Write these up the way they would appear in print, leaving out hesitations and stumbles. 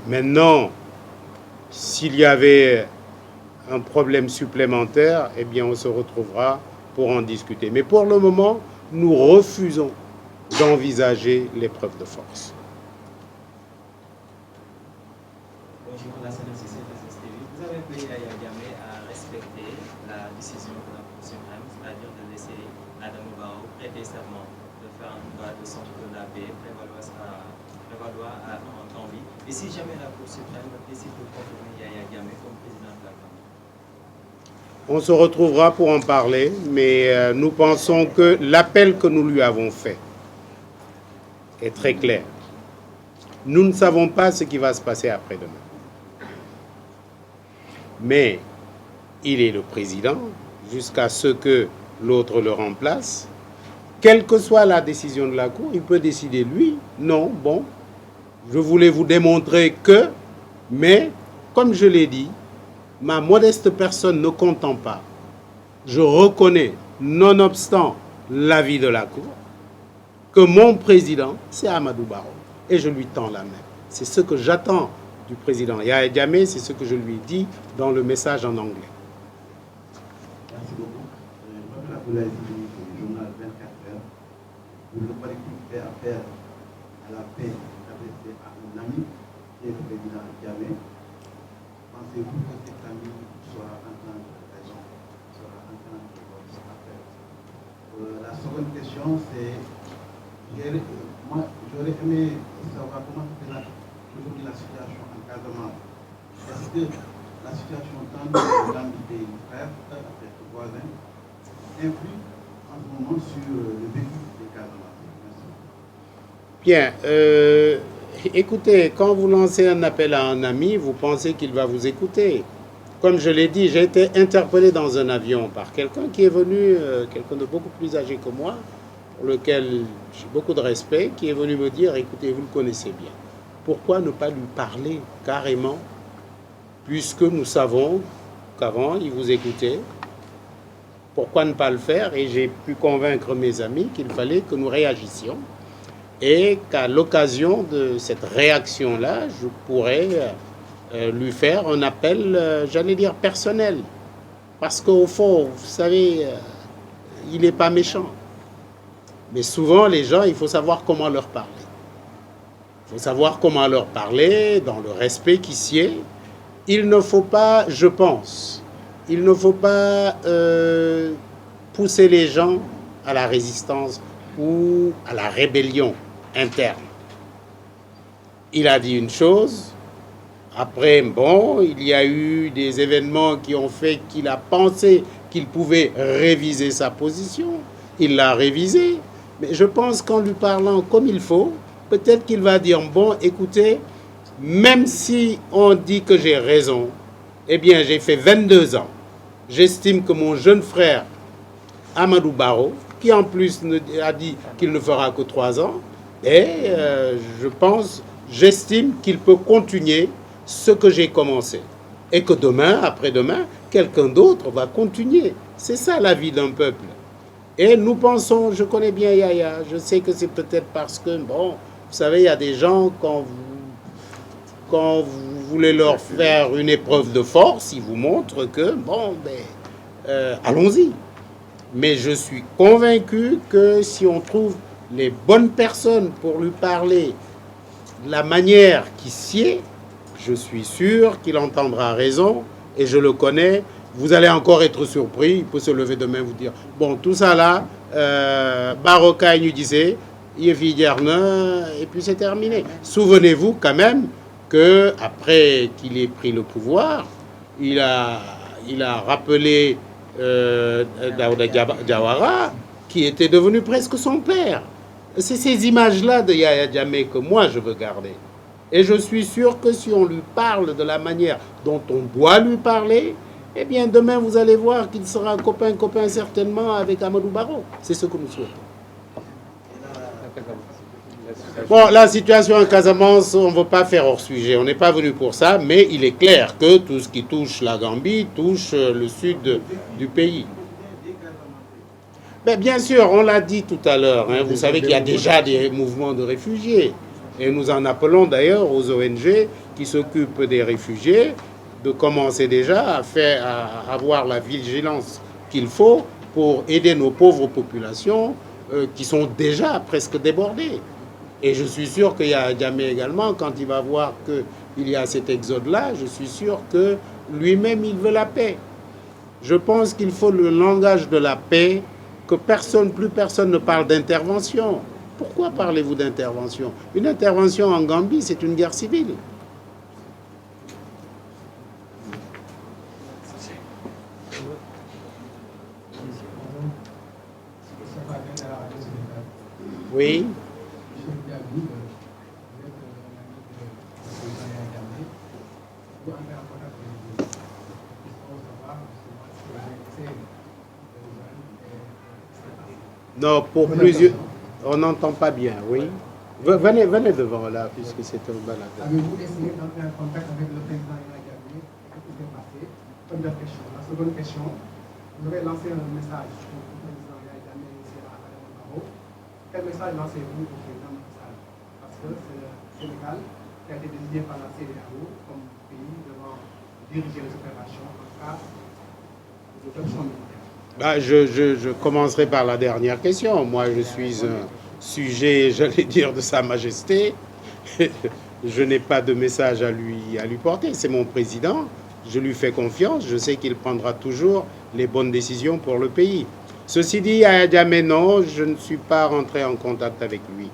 Maintenant, s'il y avait un problème supplémentaire, eh bien on se retrouvera pour en discuter. Mais pour le moment, nous refusons d'envisager l'épreuve de force. Bonjour, la CNCC, vous avez appelé Yaya Jammeh à respecter la décision de la Cour suprême, c'est-à-dire de laisser Adama Barrow prêter serment, de faire un droit de centre de la paix, prévaloir en Gambie. Et si jamais la Cour suprême décide de confirmer Yaya Jammeh comme président de la Gambie? On se retrouvera pour en parler, mais nous pensons que l'appel que nous lui avons fait est très clair. Nous ne savons pas ce qui va se passer après-demain. Mais il est le président jusqu'à ce que l'autre le remplace. Quelle que soit la décision de la Cour, il peut décider lui, non, bon, je voulais vous démontrer que, mais comme je l'ai dit, ma modeste personne ne comptant pas, je reconnais, nonobstant l'avis de la Cour, que mon président, c'est Amadou Barrow. Et je lui tends la main. C'est ce que j'attends du président Yaya Jammeh, c'est ce que je lui dis dans le message en anglais. Merci beaucoup. Comme la collègue du journal 24 heures, où le collectif fait appel à la paix adressée à un ami qui est le président Jammeh, pensez-vous que cet ami soit en train de raison, soit en train de votre affaire? La seconde question, c'est moi, j'aurais aimé savoir comment se présente aujourd'hui la situation en Casamance. Est-ce que la situation dans le pays frère, avec les voisins, influe en ce moment sur le vécu des Casamance? Bien, écoutez, quand vous lancez un appel à un ami, vous pensez qu'il va vous écouter. Comme je l'ai dit, j'ai été interpellé dans un avion par quelqu'un qui est venu, quelqu'un de beaucoup plus âgé que moi, pour lequel j'ai beaucoup de respect, qui est venu me dire, écoutez, vous le connaissez bien, pourquoi ne pas lui parler carrément, puisque nous savons qu'avant, il vous écoutait, pourquoi ne pas le faire? Et j'ai pu convaincre mes amis qu'il fallait que nous réagissions, et qu'à l'occasion de cette réaction-là, je pourrais lui faire un appel, j'allais dire personnel, parce qu'au fond, vous savez, il n'est pas méchant. Mais souvent, les gens, il faut savoir comment leur parler. Il faut savoir comment leur parler dans le respect qui sied. Il ne faut pas, je pense, il ne faut pas pousser les gens à la résistance ou à la rébellion interne. Il a dit une chose, après, bon, il y a eu des événements qui ont fait qu'il a pensé qu'il pouvait réviser sa position. Il l'a révisée. Mais je pense qu'en lui parlant comme il faut, peut-être qu'il va dire, bon, écoutez, même si on dit que j'ai raison, eh bien, j'ai fait 22 ans. J'estime que mon jeune frère, Amadou Barrow, qui en plus a dit qu'il ne fera que 3 ans, et j'estime qu'il peut continuer ce que j'ai commencé. Et que demain, après-demain, quelqu'un d'autre va continuer. C'est ça la vie d'un peuple. Et nous pensons, je connais bien Yaya, je sais que c'est peut-être parce que, bon, vous savez, il y a des gens, quand vous voulez leur faire une épreuve de force, ils vous montrent que, bon, allons-y. Mais je suis convaincu que si on trouve les bonnes personnes pour lui parler de la manière qui sied, je suis sûr qu'il entendra raison, et je le connais. Vous allez encore être surpris, il peut se lever demain et vous dire, bon, tout ça là, Baroka nous disait, et puis c'est terminé. Souvenez-vous quand même qu'après qu'il ait pris le pouvoir, il a rappelé Daouda Diawara, qui était devenu presque son père. C'est ces images-là de Yaya Jammeh que moi je veux garder. Et je suis sûr que si on lui parle de la manière dont on doit lui parler, eh bien demain vous allez voir qu'il sera copain certainement avec Amadou Barrow. C'est ce que nous souhaitons. Bon, la situation en Casamance, on ne veut pas faire hors sujet, on n'est pas venu pour ça, mais il est clair que tout ce qui touche la Gambie touche le sud du pays. Mais bien sûr, on l'a dit tout à l'heure, hein, vous savez qu'il y a déjà des mouvements de réfugiés. Et nous en appelons d'ailleurs aux ONG qui s'occupent des réfugiés de commencer déjà à avoir la vigilance qu'il faut pour aider nos pauvres populations qui sont déjà presque débordées. Et je suis sûr qu'il y a Diamé également, quand il va voir qu'il y a cet exode-là, je suis sûr que lui-même, il veut la paix. Je pense qu'il faut le langage de la paix, que plus personne ne parle d'intervention. Pourquoi parlez-vous d'intervention? Une intervention en Gambie, c'est une guerre civile. Oui. Non, pour plusieurs... On n'entend pas bien, oui. Venez devant là, puisque c'est un balade. Avez-vous essayé d'entrer en contact avec le président Yaya Jammeh? Qu'est-ce qui s'est passé? Première question. La seconde question, vous avez lancé un message au président Yaya Jammeh ici à Adama Barrow. Quel message lancez-vous au président Macky Sall? Parce que c'est le Sénégal qui a été désigné par la CEDEAO comme pays devant diriger les opérations en cas d'opération militaire. Je commencerai par la dernière question. Moi, je suis un sujet, j'allais dire, de Sa Majesté. Je n'ai pas de message à lui porter. C'est mon président. Je lui fais confiance. Je sais qu'il prendra toujours les bonnes décisions pour le pays. Ceci dit, à Jammeh, non, je ne suis pas rentré en contact avec lui.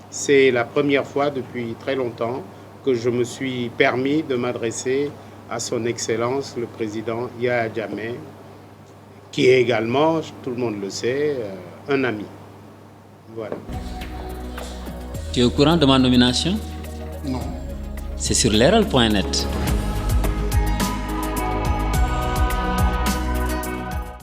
C'est la première fois depuis très longtemps que je me suis permis de m'adresser à son Excellence, le président Yaya Jammeh, qui est également, tout le monde le sait, un ami. Voilà. Tu es au courant de ma nomination? Non. C'est sur leral.net.